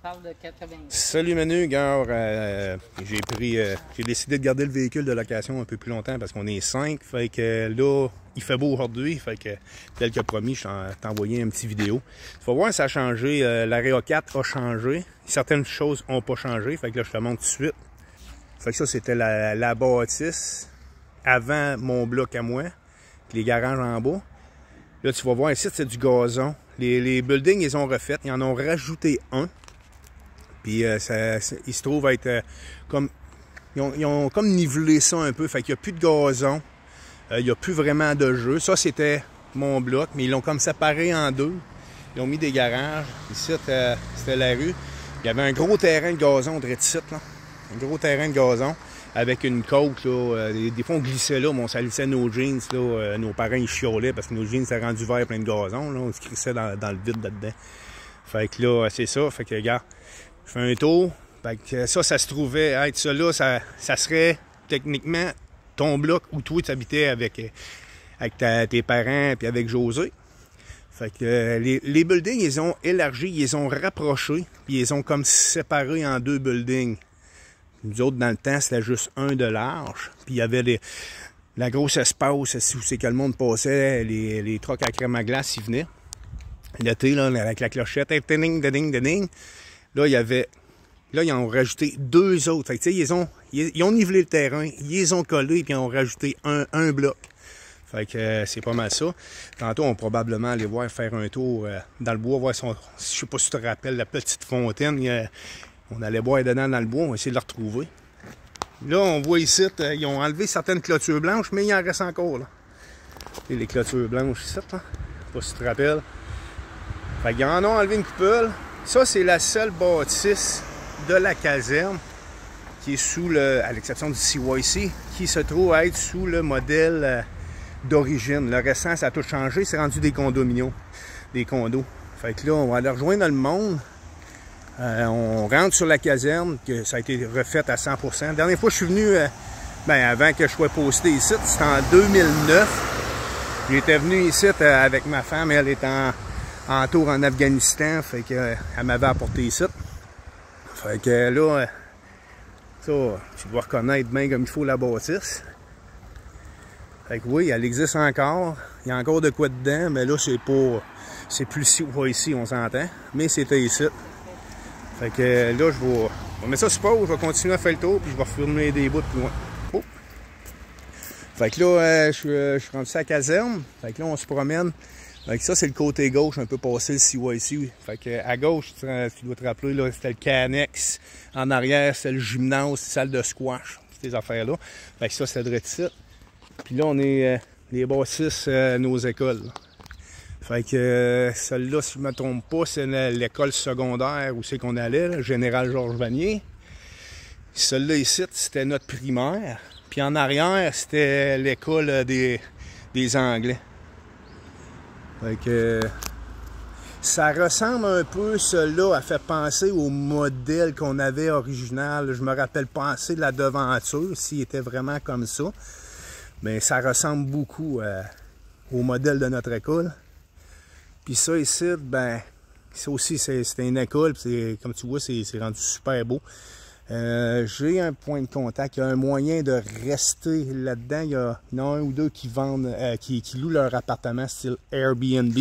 parle de 80. Salut Manu, gars, j'ai décidé de garder le véhicule de location un peu plus longtemps parce qu'on est 5. Fait que là, il fait beau aujourd'hui. Fait que, tel que promis, je t'ai envoyé une petite vidéo. Tu vas voir, ça a changé. L'Area 4 a changé. Certaines choses n'ont pas changé. Fait que là, je te montre tout de suite. Fait que ça, c'était la bâtisse avant mon bloc à moi. Puis les garages en bas. Là, tu vas voir ici, c'est du gazon. Les buildings, ils ont refait. Ils en ont rajouté un. Puis ils se trouvent être comme... Ils ont comme nivelé ça un peu. Fait qu'il n'y a plus de gazon. Il n'y a plus vraiment de jeu. Ça, c'était mon bloc. Mais ils l'ont comme séparé en deux. Ils ont mis des garages. Ici, c'était la rue. Il y avait un gros terrain de gazon de ici, là. Un gros terrain de gazon. Avec une côte, là. Des fois, on glissait là, mais on salissait nos jeans, là. Nos parents, ils chiolaient parce que nos jeans étaient rendus verts plein de gazon, là. On se crissait dans le vide là-dedans. Fait que là, c'est ça. Fait que, regarde, je fais un tour. Fait que ça se trouvait être ça là, ça serait techniquement ton bloc où toi, tu habitais avec tes parents puis avec José. Fait que les buildings, ils ont élargi, ils ont rapproché, puis ils ont comme séparé en deux buildings. Nous autres, dans le temps, c'était juste un de large. Puis il y avait la grosse espace où c'est que le monde passait, les trucks à crème à glace, ils venaient. L'été, là, avec la clochette, ding, ding, ding. Là, il y avait... Là, ils ont rajouté deux autres. Fait que, tu sais, ils ont nivelé le terrain, ils les ont collés, puis ils ont rajouté un bloc. Fait que c'est pas mal ça. Tantôt, on va probablement aller faire un tour dans le bois, voir si je sais pas si tu te rappelles, la petite fontaine. On allait boire dedans dans le bois, on va essayer de la retrouver. Là, on voit ici, ils ont enlevé certaines clôtures blanches, mais il en reste encore, là. Et les clôtures blanches ici, là. Je sais pas si tu te rappelles. Fait qu'ils en ont enlevé une coupole. Ça, c'est la seule bâtisse de la caserne qui est sous à l'exception du CYC, qui se trouve à être sous le modèle d'origine. Le restant, ça a tout changé, c'est rendu des condominiums, des condos. Fait que là, on va aller rejoindre le monde. On rentre sur la caserne, que ça a été refait à 100%. La dernière fois que je suis venu, avant que je sois posté ici, c'était en 2009. J'étais venu ici avec ma femme, elle est en tour en Afghanistan, fait qu'elle m'avait apporté ici. Fait que là, ça, tu dois reconnaître bien comme il faut la bâtisse. Fait que oui, elle existe encore. Il y a encore de quoi dedans, mais là, c'est plus ici, on s'entend. Mais c'était ici. Fait que là, je vais mettre ça sur pause, je vais continuer à faire le tour, puis je vais filmer des bouts plus loin. Oh. Fait que là, je suis rendu à la caserne. Fait que là, on se promène. Fait que ça, c'est le côté gauche, un peu passé le CYC. Fait que à gauche, tu dois te rappeler, là, c'était le Canex. En arrière, c'était le gymnase, la salle de squash, ces affaires-là. Fait que ça, c'était direct ici. Puis là, on est les bâtisses, nos écoles. Là. Fait que celle-là, si je ne me trompe pas, c'est l'école secondaire où c'est qu'on allait, là, Général Georges Vanier. Celle-là ici, c'était notre primaire. Puis en arrière, c'était l'école des Anglais. Fait que ça ressemble un peu, celle-là a fait penser au modèle qu'on avait original. Je me rappelle pas assez de la devanture, s'il était vraiment comme ça. Mais ça ressemble beaucoup au modèle de notre école. Puis ça ici, ça aussi, c'était une école. Comme tu vois, c'est rendu super beau. J'ai un point de contact. Il y a un moyen de rester là-dedans. Il y en a un ou deux qui vendent, qui louent leur appartement style Airbnb.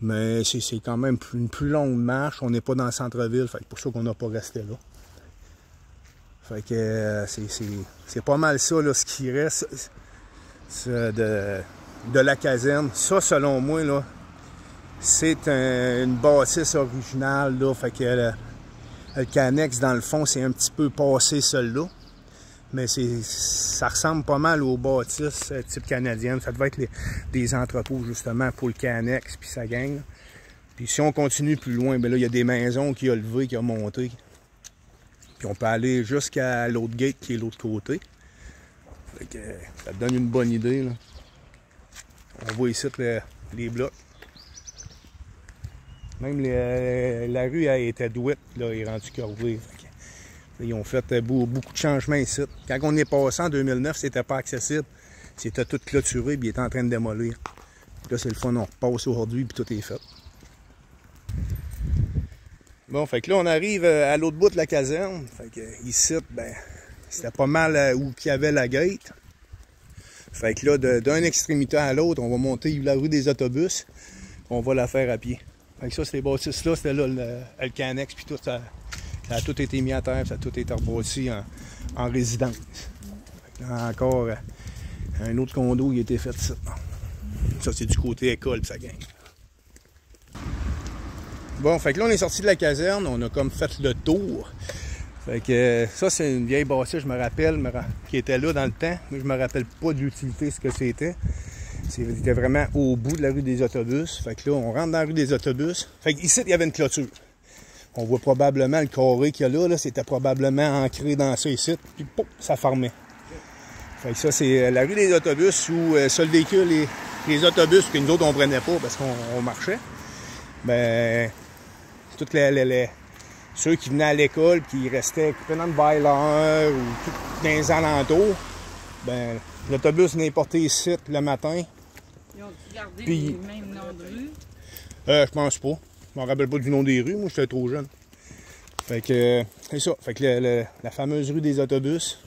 Mais c'est quand même une plus longue marche. On n'est pas dans le centre-ville. Fait que pour ça qu'on n'a pas resté là. Fait que c'est pas mal ça, là, ce qui reste de la caserne. Ça, selon moi, là, c'est une bâtisse originale, là, fait que le Canex, dans le fond, c'est un petit peu passé celui-là. Mais ça ressemble pas mal aux bâtisses type canadienne. Ça devait être des entrepôts, justement, pour le Canex, puis sa gang. Puis si on continue plus loin, là, il y a des maisons qui ont levé, qui ont monté. Puis on peut aller jusqu'à l'autre gate qui est l'autre côté. Fait que ça te donne une bonne idée, là. On voit ici les blocs. Même la rue a été douette, là, elle est rendue curvée. Ils ont fait beaucoup de changements ici. Quand on est passé en 2009, c'était pas accessible. C'était tout clôturé, puis il était en train de démolir. Là, c'est le fun, on repasse aujourd'hui, puis tout est fait. Bon, fait que là, on arrive à l'autre bout de la caserne. Fait que ici, ben, c'était pas mal où qu'il y avait la gate. Fait que là, d'une extrémité à l'autre, on va monter la rue des autobus. On va la faire à pied. Fait que ça, ces bâtisses-là, c'était là le Canex, puis tout, ça a tout été mis à terre, ça a tout été rebâti en résidence. Fait que là, encore un autre condo qui a été fait ça. Ça, c'est du côté école, ça gagne. Bon, fait que là, on est sorti de la caserne, on a comme fait le tour. Fait que ça, c'est une vieille bâtisse, je me rappelle, qui était là dans le temps. Mais je me rappelle pas de l'utilité, ce que c'était. C'était vraiment au bout de la rue des autobus. Fait que là, on rentre dans la rue des autobus. Fait qu'ici, il y avait une clôture. On voit probablement le carré qu'il y a là, c'était probablement ancré dans ça ici, puis pouf, ça fermait. Fait que ça, c'est la rue des autobus où seul véhicule les autobus que nous autres, on prenait pas parce qu'on marchait. Ben, toutes ceux qui venaient à l'école, qui restaient, qui prenaient de Weiler ou tout dans les alentours, ben, l'autobus venait porter ici le matin. Ils ont gardé les mêmes noms de rue? Je pense pas. Je m'en rappelle pas du nom des rues, moi j'étais trop jeune. Fait que, c'est ça. Fait que la fameuse rue des autobus.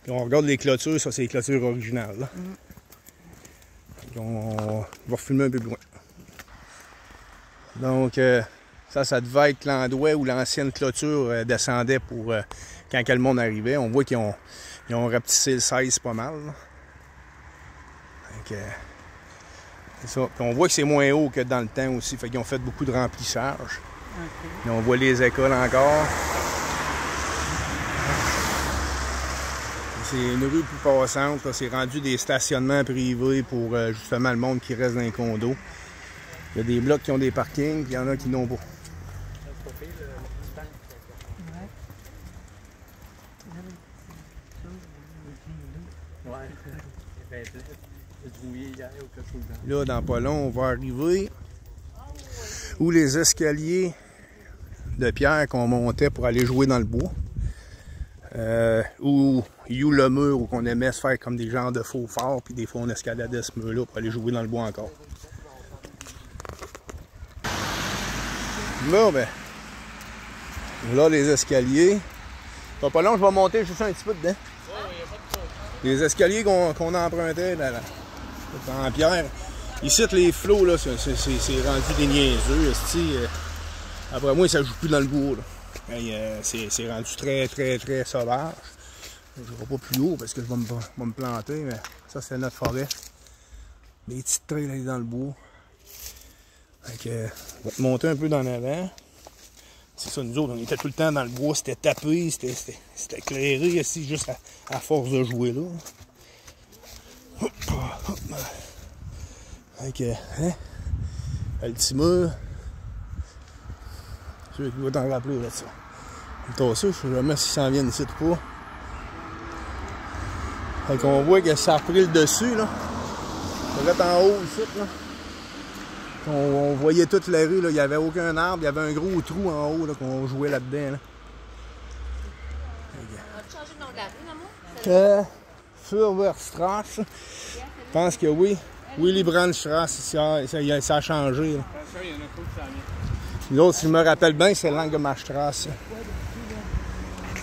Puis on regarde les clôtures, ça c'est les clôtures originales. Là. On va refilmer un peu plus loin. Donc, ça devait être l'endroit où l'ancienne clôture descendait pour quand le monde arrivait. On voit qu'ils ont rapetissé le 16 pas mal. Fait que, c'est ça. Puis on voit que c'est moins haut que dans le temps aussi. Fait qu'ils ont fait beaucoup de remplissage. Okay. Et on voit les écoles encore. C'est une rue plus passante. C'est rendu des stationnements privés pour justement le monde qui reste dans les condos. Il y a des blocs qui ont des parkings, puis il y en a qui n'ont pas. Là, dans pas long, on va arriver où les escaliers de pierre qu'on montait pour aller jouer dans le bois. Où il y a le mur où on aimait se faire comme des genres de faux forts, puis des fois on escaladait ce mur-là pour aller jouer dans le bois encore. Là, ben, là les escaliers. Pas long, je vais monter juste un petit peu dedans. Les escaliers qu'on empruntait là, en pierre. Ici, les flots, là, c'est rendu des niaiseux. Après moi, ça joue plus dans le bois. C'est rendu très, très, très sauvage. Je ne vais pas plus haut parce que je vais me planter, mais ça, c'est notre forêt. Des petites trails là, dans le bois. Donc, on va te monter un peu dans l'avant. C'est ça, nous autres, on était tout le temps dans le bois, c'était tapé, c'était éclairé ici, juste à force de jouer là. Hop, hop. Donc, hein? Le petit mur. Tu dois t'en rappeler là, ça. Le ça, je sais jamais s'ils s'en viennent ici ou pas. Fait qu'on voit que ça a pris le dessus, là. Ça va être en haut ici, là. On voyait toute la rue, là. Il n'y avait aucun arbre, il y avait un gros trou en haut, là, qu'on jouait là-dedans, là. On va changer le nom de la rue, maman? Furwerstrasse. Je pense que oui. Willy Brandt-Strasse, ça a changé, là. Nous autres, si je me rappelle bien, c'est Langemarstrasse.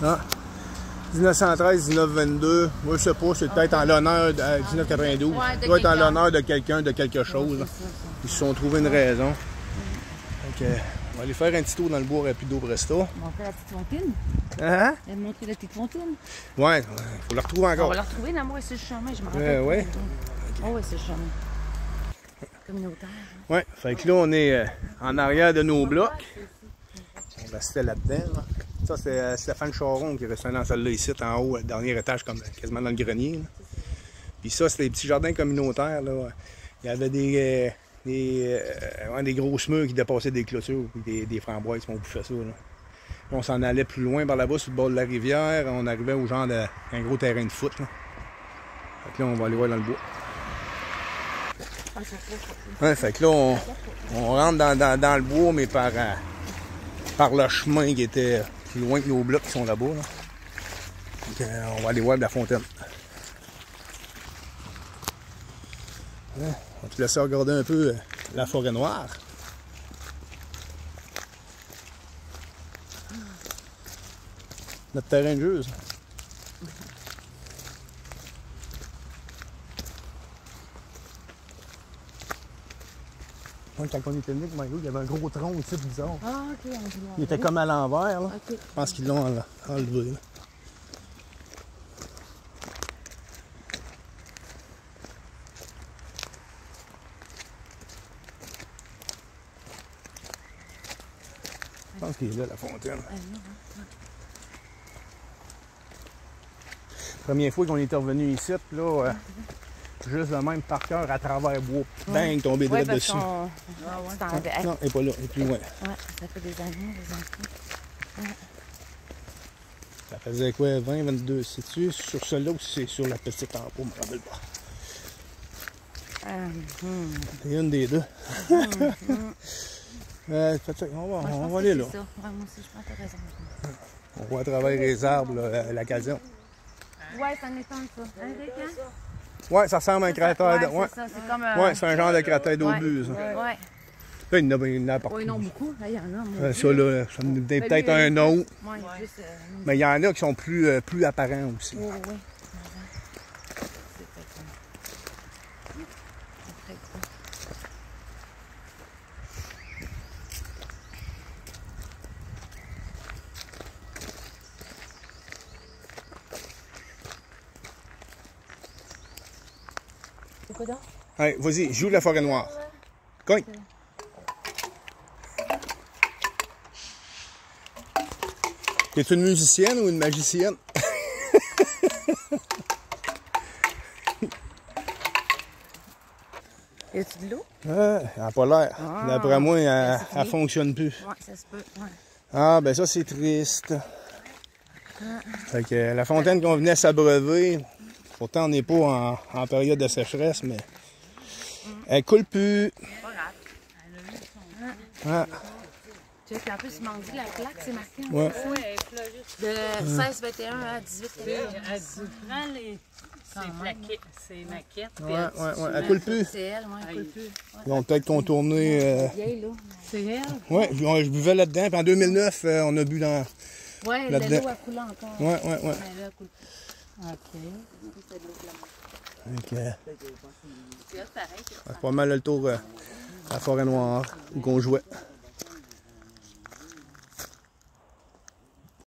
Ah. 1913-1922, moi je sais pas, c'est peut-être en l'honneur de 1992. Ouais, ça doit être en l'honneur de quelqu'un, de quelque chose. Là. Ils se sont trouvés une raison. Donc, on va aller faire un petit tour dans le bois rapido Bresta. On va faire la petite fontaine. Hein? Elle va montrer la petite fontaine. Ouais, il faut la retrouver encore. On va la retrouver, là, moi, c'est le chemin, je me rappelle. Ouais. Oh, ouais, c'est le chemin. Communautaire. Ouais, fait que là, on est en arrière de nos blocs. On restait là-dedans. Là. Ça, c'est Stéphane Charon qui restait dans celle-là ici, en haut, le dernier étage, comme quasiment dans le grenier. Là. Puis ça, c'était des petits jardins communautaires. Là. Il y avait des grosses murs qui dépassaient des clôtures, puis des framboises, on bouffait ça. Là. On s'en allait plus loin par là-bas, sur le bord de la rivière. On arrivait au genre d'un gros terrain de foot. Là. Fait que là, on va aller voir dans le bois. Ouais, fait que là, on rentre dans le bois, mais par le chemin qui était plus loin que nos blocs qui sont là-bas. Là. Donc, on va aller voir de la fontaine. Ouais, on va te laisser regarder un peu la forêt noire. Notre terrain de jeu, ça. Quand on était venu avec Mario, il y avait un gros tronc ici bizarre. Ah, ok, on va Il était comme à l'envers, là. Ok. Je pense qu'ils l'ont enlevé, là. Je pense qu'il est là, la fontaine. Première fois qu'on était revenu ici, là, juste le même par cœur à travers bois. Bang, tombé Ouais, direct parce dessus. qu'on... Non, elle n'est pas là, elle est plus loin. Ouais, ça fait des années, les enfants. Ça faisait quoi, 20, 22, sais-tu? Sur celle-là ou c'est sur la petite en haut, je me rappelle pas. C'est une des deux. On va aller là. Ça. Ouais, moi aussi, je pense que t'as raison. On voit à travers les arbres l'occasion. Ouais, ça m'étonne, ça. Hein, Ouais, ça ressemble à un cratère. Ouais, Ouais, c'est ça, c'est comme... ouais, c'est un genre de cratère d'obus. Ouais. Là, il y en a partout. Ouais, non, beaucoup. Là, il y en a, moi. Ça, là, ça me donne peut-être un nom. Ouais, juste... Mais il y en a qui sont plus apparents aussi. Oui. C'est quoi d'autre? Allez, vas-y, joue la forêt noire. Cogne. Es-tu une musicienne ou une magicienne? Y a-tu de l'eau? Elle n'a pas l'air. D'après moi, elle fonctionne plus. Ouais, ça se peut. Ouais. Ah, ben ça, c'est triste. Fait que la fontaine qu'on venait s'abreuver, pourtant on n'est pas en période de sécheresse, mais elle coule plus. Ah. Tu sais, puis en plus, il m'ont dit la plaque, c'est marqué. Ouais. De 16-21 à 18. C'est maquette. Ouais, elle coule plus. C'est elle, ouais, elle coule plus. Ils vont peut-être contourner. Vieille, là. C'est elle? Ouais, je buvais là-dedans. Puis en 2009, on a bu dans. Ouais, là-dedans. l'eau a coulé encore. Ouais. Mais là, elle coule plus. OK. C'est pas mal le tour à la forêt noire où on jouait.